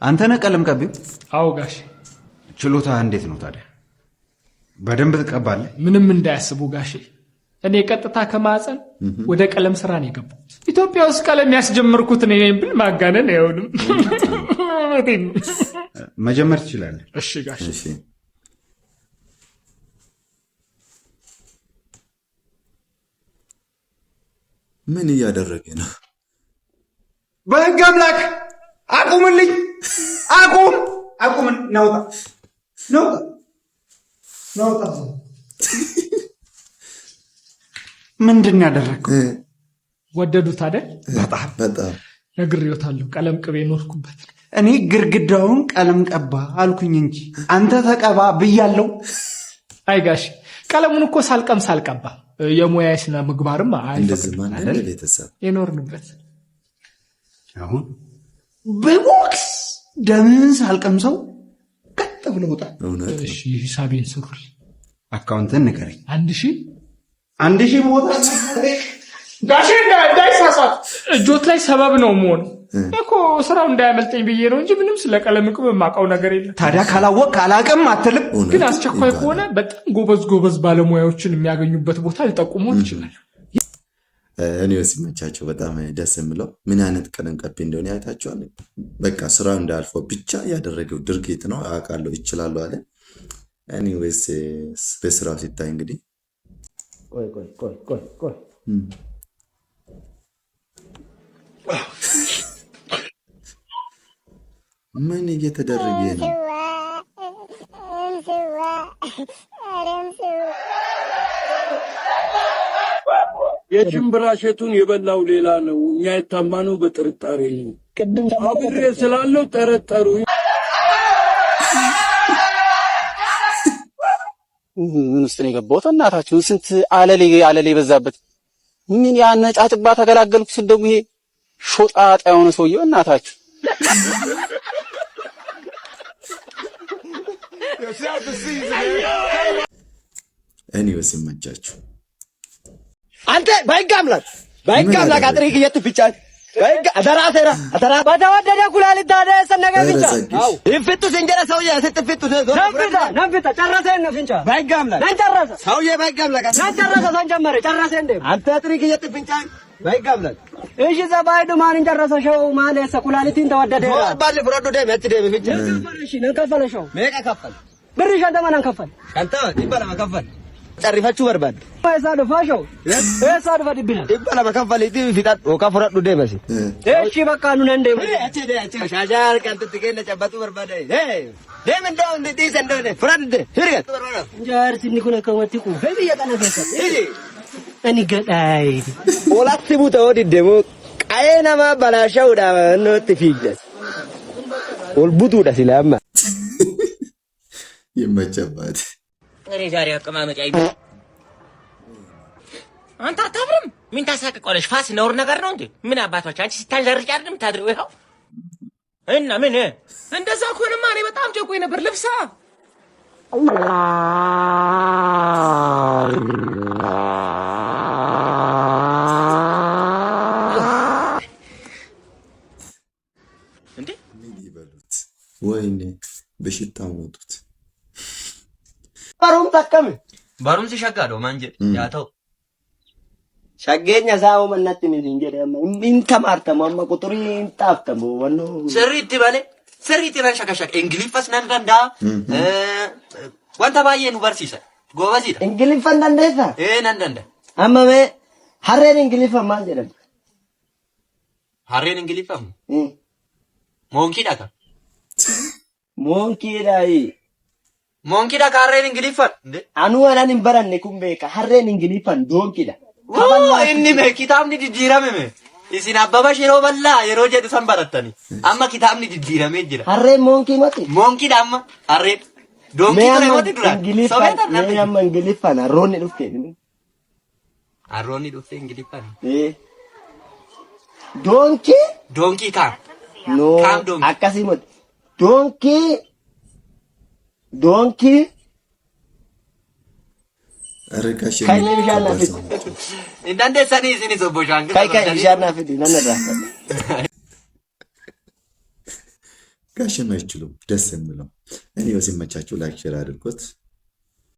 አንተ ነህ ቀለም ቀቢው? አዎ ጋሽ። ችሎታ እንዴት ነው ታዲያ? በደንብ ትቀባለህ? ምንም እንዳያስቡ ጋሽ። እኔ ቀጥታ ከማዕፀን ወደ ቀለም ስራ ነው የገባው። ኢትዮጵያ ውስጥ ቀለም ያስጀመርኩት እኔ ነኝ ብል ማጋነን አይሆንም። መጀመር ትችላለህ። እሺ ጋሽ። እሺ ምን እያደረገ ነው? በህግ አምላክ አቁምልኝ! አቁም! ናውጣ! ምንድን ያደረግኩ? ወደዱት አይደል? በጣም ነግሬዎታለሁ። ቀለም ቅቤ ኖርኩበት። እኔ ግርግዳውን ቀለም ቀባ አልኩኝ እንጂ አንተ ተቀባ ብያለሁ። አይ ጋሽ፣ ቀለሙን እኮ ሳልቀባ የሙያ ስነ ምግባርም እንደዚህ ማን አይፈቅድም አይደል? ቤተሰብ የኖርንበት አሁን በቦክስ ደምን ሳልቀምሰው ቀጥ ብሎ ወጣ። እውነት እሺ፣ ሂሳቤን ስሩል። አካውንትን ንገረኝ። 1000 ቦታ ጋሽ እንዳይሳሳት እጆት ላይ ሰበብ ነው መሆን እኮ ስራው እንዳያመልጠኝ ብዬ ነው እንጂ ምንም ስለ ቀለም ቅብ የማውቀው ነገር የለም። ታዲያ ካላወቅ ካላቅም አትልም። ግን አስቸኳይ ከሆነ በጣም ጎበዝ ባለሙያዎችን የሚያገኙበት ቦታ ሊጠቁመው ይችላል። እኔው ሲመቻቸው በጣም ደስ የምለው ምን አይነት ቀለም ቀቢ እንደሆነ ያታቸዋል። በቃ ስራው እንዳልፈው ብቻ ያደረገው ድርጊት ነው። አውቃለሁ ይችላል አለ። ኤኒዌይስ በስራው ሲታይ እንግዲህ ቆይ ምን እየተደረገ ነው? የሽምብራ እሸቱን የበላው ሌላ ነው። እኛ የታማነው በጥርጣሬ ነው። አብሬ ስላለው ጠረጠሩ። ምን ውስጥ ነው የገባሁት? እናታችሁ ስንት አለሌ በዛበት ምን ያነጫጭባ ተገላገልኩ ስል ደግሞ ይሄ ሾጣጣ የሆነ ሰውዬው እናታችሁ ኤኒዌይስ ይመቻችሁ። አንተ ባይጋ አምላክ አጥሪክ የትፍጫል ባይጋ አደራ በተወደደ ኩላሊት ታደ ሰነገ ፍንጫ አው ይፍቱ እንጀራ ሰውዬ ስትፍቱ ነብታ ጨረሰን ነው ፍንጫ ባይጋ አምላክ ነን ጨረሰ ሰውዬ ባይጋ አምላክ ነን ጨረሰ ሰንጀመረ ጨረሰ እንደ አንተ አጥሪክ የትፍጫ ባይጋ አምላክ እሺ ዘባይዱ ማን ጨረሰ ሸው ማለት ኩላሊቲን ተወደደ ባለ ፍሮዶ ደም ያትደ ፍንጫ እሺ ነን ከፈለሽው ሜቃ ከፈል ብር ሸንተ ማን ከፈል አንተ ይባላ ከፈል ጨሪፋችሁ በርባድ ማይሳዶ ፋሾው እሳዶ ፈድብና ይባላ መከፈል ይዲ ፊታት ወካፈራዱ ደበሲ እሺ በቃ ኑ እንደ እቺ ሻጃር ቀንት ትገነ ጨባቱ በርባድ ደም እንደው እንዴ ዘንደነ ፍራድ ህርገት ጃር ሲኒኩነ ከወቲኩ ፈቢ ያቀነፈሰ እኒ ገዳይ ኦላትቡ ተወዲ ደሞ ቃየናማ ባላሻው ዳ ነው ትፊጀስ ወልቡቱ ዳሲላማ ይመቸባት እኔ ዛሬ አቀማመጫ አንተ አታብርም። ምን ታሳቀቀለሽ? ፋስ ነውር ነገር ነው እንዴ? ምን አባቶች አንቺ ስታንዘርጭ አይደለም ታድርው ይኸው እና ምን እንደዛ ኮንማ እኔ በጣም ጨቆይ ነበር ልብሳ እንዴ ምን ይበሉት? ወይኔ በሽታው ሞቱት። ባሩም ሲሸጋዶ ማንጀ ያተው ሸገኛ ሳው መናት ምን እንጀራማ እንተማርተማ ቁጥሪ እንጣፍተሙ ወኖ ስሪት ይላል ሸካሸክ እንግሊፈስ ነንደንዳ ወንተ ባየ ዩኒቨርሲቲ ጎበዚዳ እንግሊፈ ነንደሳ ነንደንዳ አማሜ ሐሬን እንግሊፈ ማንጀለም ሐሬን እንግሊፈ ሞንኪዳ ካሬን እንግሊፈን እንዴ አኑ ወላን እንበራን ኩምቤካ ሐሬን እንግሊፈን ዶንኪዳ እኒ ኪታብኒ ዲዲራሜ ኢሲን አባባሽ የሮ በላ የሮ ጀዱ ሰንበረተኒ አማ ኪታብኒ ዲዲራሜ ጅራ ሐሬን ሞንኪ መቲ ሞንኪዳ አማ ሐሬን ዶንኪ ነው ወዲ ዱራ ሶቤታ ነም እንግሊፈን አሮኒ ዱፍቴ እንግሊፈን ዶንኪ ካ ኖ አካሲሞት ዶንኪ አረጋሽ ካይኔ ቢሻና ፊት እንዳንደ ሰኒ ሲኒ ሶቦሻን ካይ ቢሻና ፊት ነነዳ ጋሽም አይችሉም። ደስ የምለው እኔ ሲመቻችሁ ላይክ ሼር አድርጎት